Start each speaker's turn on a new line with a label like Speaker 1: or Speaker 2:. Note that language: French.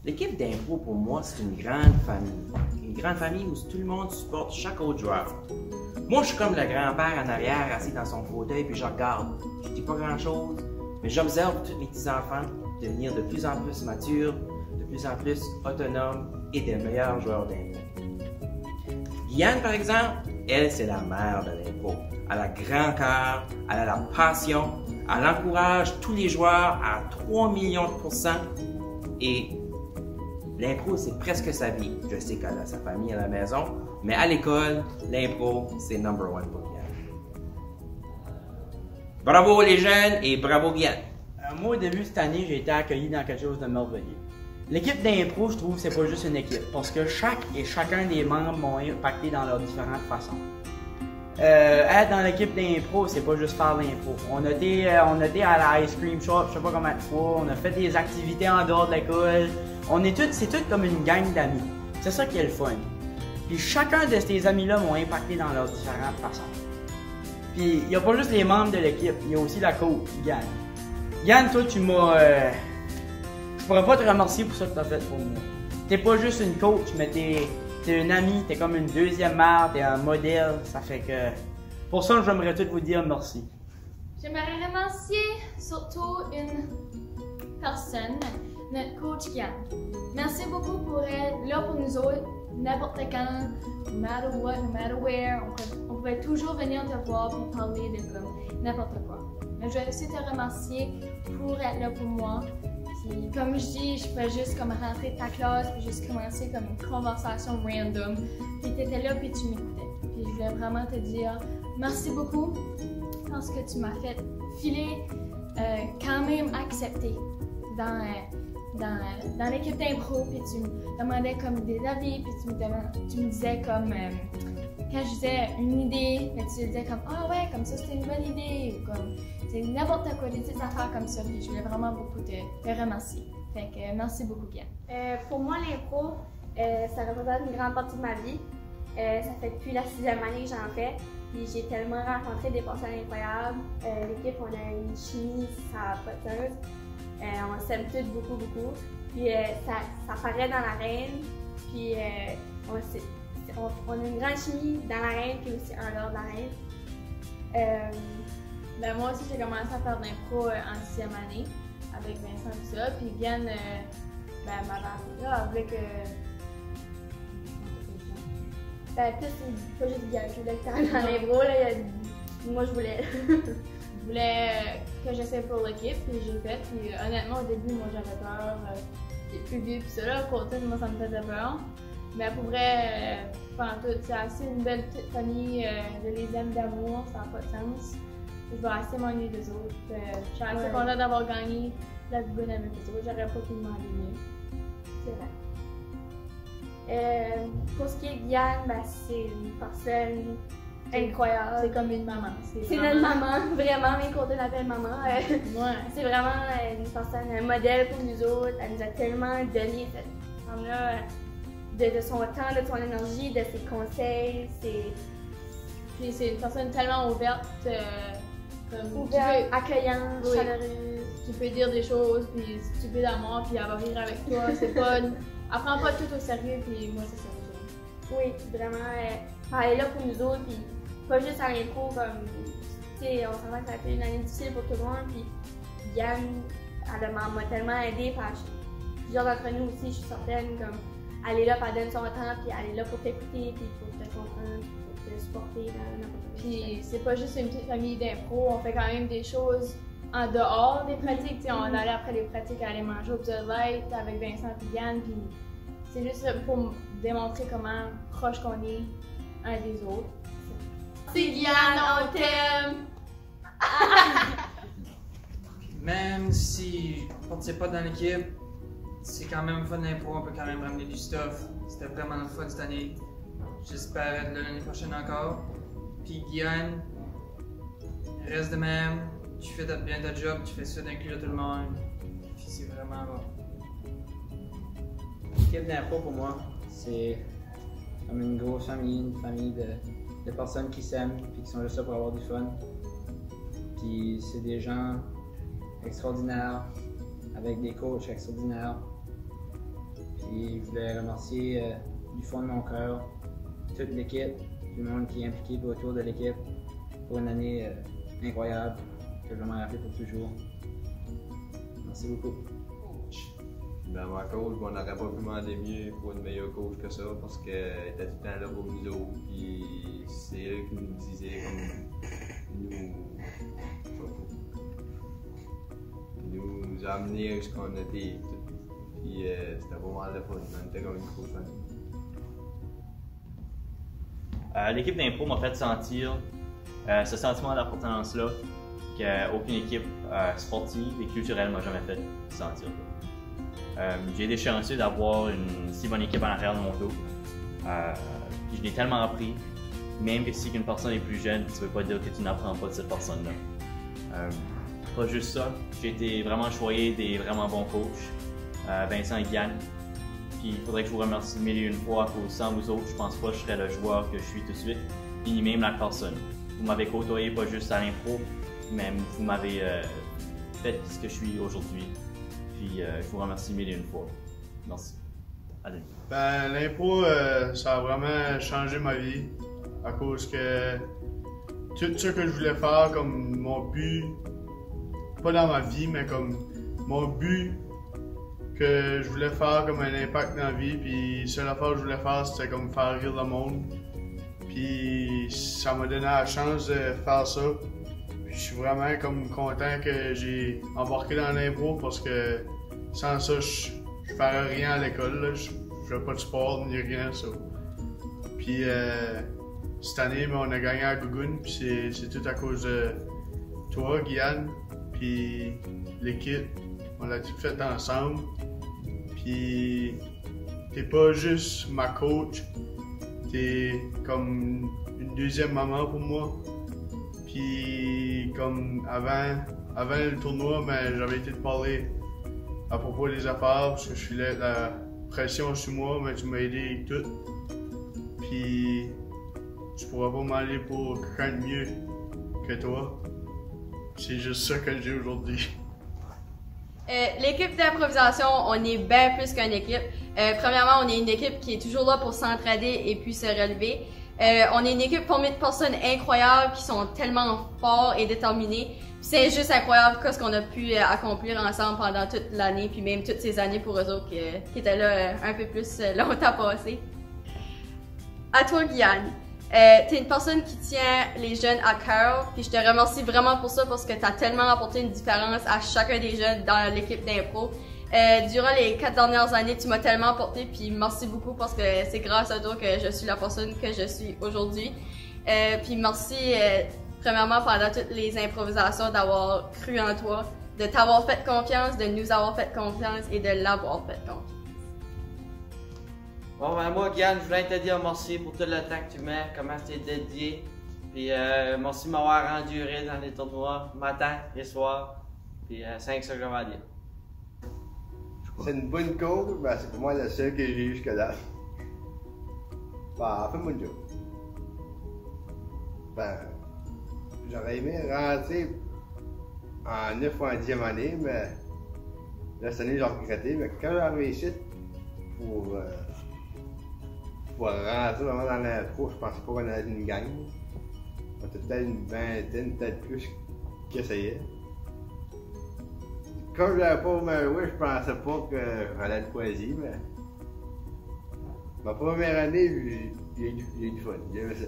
Speaker 1: L'équipe d'impro, pour moi, c'est une grande famille. Une grande famille où tout le monde supporte chaque autre joueur. Moi, je suis comme le grand-père en arrière, assis dans son fauteuil, puis je regarde. Je dis pas grand-chose, mais j'observe tous mes petits-enfants devenir de plus en plus matures, de plus en plus autonomes et des meilleurs joueurs d'impro. Guyane, par exemple, elle, c'est la mère de l'impro. Elle a grand cœur, elle a la passion, elle encourage tous les joueurs à 3 millions de pourcents et l'impro, c'est presque sa vie. Je sais qu'elle a sa famille à la maison, mais à l'école, l'impro, c'est number one pour Guyane. Bravo les jeunes et bravo Guyane!
Speaker 2: Moi, au début de cette année, j'ai été accueilli dans quelque chose de merveilleux. L'équipe d'impro, je trouve, c'est pas juste une équipe, parce que chaque et chacun des membres m'ont impacté dans leurs différentes façons. Être dans l'équipe d'impro, c'est pas juste faire l'impro. On était à la Ice Cream Shop, je sais pas combien de fois, on a fait des activités en dehors de l'école. C'est tout comme une gang d'amis. C'est ça qui est le fun. Puis chacun de ces amis-là m'ont impacté dans leurs différentes façons. Puis il y a pas juste les membres de l'équipe, il y a aussi la coach, Yann. Yann, toi, tu m'as... Je pourrais pas te remercier pour ça que tu as fait pour moi. T'es pas juste une coach, mais t'es une amie, t'es comme une deuxième mère, t'es un modèle. Ça fait que... Pour ça, j'aimerais tout vous dire merci.
Speaker 3: J'aimerais remercier surtout une personne, notre coach Yann. Merci beaucoup pour être là pour nous autres, n'importe quand, no matter what, no matter where. On pouvait toujours venir te voir et parler de comme n'importe quoi. Mais je veux aussi te remercier pour être là pour moi. Puis, comme je dis, je peux juste comme rentrer de ta classe puis juste commencer comme une conversation random. Puis tu étais là puis tu m'écoutais. Puis je voulais vraiment te dire merci beaucoup parce que tu m'as fait filer quand même accepté dans l'équipe d'impro. Puis tu me demandais comme des avis puis tu me disais comme quand je disais une idée, mais tu disais comme ah ouais comme ça c'était une bonne idée ou comme c'est n'importe quoi, des petites affaires comme ça. Puis je voulais vraiment beaucoup te remercier. Fait que merci beaucoup Guyane.
Speaker 4: Pour moi l'impro, ça représente une grande partie de ma vie. Ça fait depuis la 6e année que j'en fais. Puis j'ai tellement rencontré des personnes incroyables. L'équipe, on a une chimie, ça n'a pas de sens. On s'aime toutes beaucoup, beaucoup. Puis ça paraît dans l'arène. Puis on a une grande chimie dans l'arène, puis aussi en dehors de l'arène.
Speaker 3: Ben moi aussi j'ai commencé à faire de l'impro en 6e année avec Vincent et ça. Puis Guyane m'avait appris là, elle voulait que...
Speaker 4: Ben plus c'est pas juste Guyane, je voulais que tu dans l'impro, là, moi je voulais.
Speaker 3: Je voulais que j'essaie pour l'équipe, puis j'ai fait. Puis honnêtement, au début, moi j'avais peur des plus vieux, puis ça là, côté, moi ça me faisait peur. Mais pour vrai, c'est assez une belle petite famille, je les aime d'amour, ça n'a pas de sens. Je vais assez m'ennuyer des autres. Je suis assez contente d'avoir gagné la bonne avec les autres, j'aurais pas pu demander mieux.
Speaker 4: C'est vrai. Pour ce qui est Guyane, ben, c'est une personne incroyable.
Speaker 3: C'est comme une maman.
Speaker 4: C'est notre maman, vraiment, même quand on l'appelle maman.
Speaker 3: Ouais.
Speaker 4: C'est vraiment une personne, un modèle pour nous autres. Elle nous a tellement donné cette femme-là de son temps, de son énergie, de ses conseils.
Speaker 3: Puis c'est une personne tellement ouverte,
Speaker 4: accueillante,
Speaker 3: oui,
Speaker 4: chaleureuse.
Speaker 3: Tu peux dire des choses, puis stupide à moi, puis elle va rire avec toi. C'est pas... Elle prend pas tout au sérieux, puis moi c'est ça.
Speaker 4: Oui, vraiment, elle est là pour nous autres, puis pas juste à l'impro, comme, tu sais, on s'entend que ça a été une année difficile pour tout le monde, puis Yann, elle m'a tellement aidée, plusieurs d'entre nous aussi, je suis certaine, comme, elle est là, puis elle donne son temps, puis elle est là pour t'écouter, puis pour te comprendre, pour te supporter dans n'importe quoi.
Speaker 3: Puis c'est pas juste une petite famille d'impro, on fait quand même des choses en dehors des pratiques, tu sais, on allait après les pratiques aller manger au Pizza Light avec Vincent et Yann, puis c'est juste pour démontrer comment proche qu'on est un des autres. C'est Yann, on t'aime!
Speaker 5: Même si je participe pas dans l'équipe, c'est quand même fun l'impro, on peut quand même ramener du stuff. C'était vraiment le fun cette année. J'espère être là l'année prochaine encore. Puis Guyane, reste de même, tu fais bien ta job, tu fais ça d'inclure tout le monde. Puis c'est vraiment bon.
Speaker 2: L'équipe d'impro pour moi, c'est comme une grosse famille, une famille de personnes qui s'aiment et qui sont juste là pour avoir du fun. Puis c'est des gens extraordinaires, avec des coachs extraordinaires. Puis je voulais remercier du fond de mon cœur toute l'équipe, tout le monde qui est impliqué autour de l'équipe pour une année incroyable que je vais m'en rappeler pour toujours. Merci beaucoup.
Speaker 6: Ben, ma coach, on n'aurait pas pu demander mieux pour une meilleure coach que ça parce qu'elle était tout le temps là pour nous autres. Puis c'est elle qui nous disait nous amener à ce qu'on était. Puis c'était vraiment le fun. On était comme une grosse famille.
Speaker 7: L'équipe d'impro m'a fait sentir ce sentiment d'appartenance-là qu'aucune équipe sportive et culturelle m'a jamais fait sentir. J'ai été chanceux d'avoir une si bonne équipe en arrière de mon dos. Puis je l'ai tellement appris, même que si une personne est plus jeune, ça ne veut pas dire que tu n'apprends pas de cette personne-là. Pas juste ça, j'ai été vraiment choyé des vraiment bons coachs, Vincent et Yann. Puis il faudrait que je vous remercie mille et une fois, que sans vous autres, je pense pas que je serais le joueur que je suis tout de suite, ni même la personne. Vous m'avez côtoyé pas juste à l'impro, mais vous m'avez fait ce que je suis aujourd'hui. Puis je vous remercie mille et une fois. Merci. Allez.
Speaker 8: Ben, l'impro, ça a vraiment changé ma vie. À cause que tout ce que je voulais faire, comme mon but, pas dans ma vie, mais comme mon but que je voulais faire comme un impact dans la vie. Puis la seule affaire que je voulais faire, c'était comme faire rire le monde. Puis ça m'a donné la chance de faire ça. Puis je suis vraiment comme content que j'ai embarqué dans l'impro parce que sans ça, je ferais rien à l'école. Je ferais pas de sport ni rien. Ça. Puis cette année, on a gagné à Gougoune. Puis c'est tout à cause de toi, Guyane. Puis l'équipe. On l'a tout fait ensemble. Puis t'es pas juste ma coach. T'es comme une deuxième maman pour moi. Puis comme avant le tournoi, ben, j'avais été te parler à propos des affaires parce que je suis là, la pression sur moi, mais tu m'as aidé avec tout. Puis je pourrais pas m'aller pour quelqu'un de mieux que toi. C'est juste ça que j'ai aujourd'hui.
Speaker 4: L'équipe d'improvisation, on est bien plus qu'une équipe. Premièrement, on est une équipe qui est toujours là pour s'entraider et puis se relever. On est une équipe formée de personnes incroyables qui sont tellement forts et déterminés. C'est juste incroyable ce qu'on a pu accomplir ensemble pendant toute l'année, puis même toutes ces années pour eux autres qui étaient là un peu plus longtemps passé. À toi, Guyane. T'es une personne qui tient les jeunes à cœur, puis je te remercie vraiment pour ça parce que t'as tellement apporté une différence à chacun des jeunes dans l'équipe d'impro. Durant les 4 dernières années, tu m'as tellement apporté, puis merci beaucoup parce que c'est grâce à toi que je suis la personne que je suis aujourd'hui. Puis merci premièrement pendant toutes les improvisations d'avoir cru en toi, de t'avoir fait confiance, de nous avoir fait confiance et de l'avoir fait confiance.
Speaker 9: Bon, ben moi, Guyane, je voulais te dire merci pour tout le temps que tu mets, comment tu es dédié. Puis merci de m'avoir enduré dans les tournois, matin et soir. Puis 5 ça que j'avais à dire.
Speaker 10: C'est une bonne coach, ben c'est pour moi la seule que j'ai eu jusque-là. Ben, fait mon job. Ben, j'aurais aimé rentrer en 9 ou en 10e année, mais là, cette année, j'ai regretté. Mais quand j'ai arrivé ici, pour rentrer vraiment dans l'impro, je pensais pas qu'on allait être une gang. On était peut-être une vingtaine, peut-être plus, qui essayaient. Comme je l'avais pas mal joué, je pensais pas que j'allais être choisi, mais ma première année, j'ai eu du fun, j'ai aimé ça.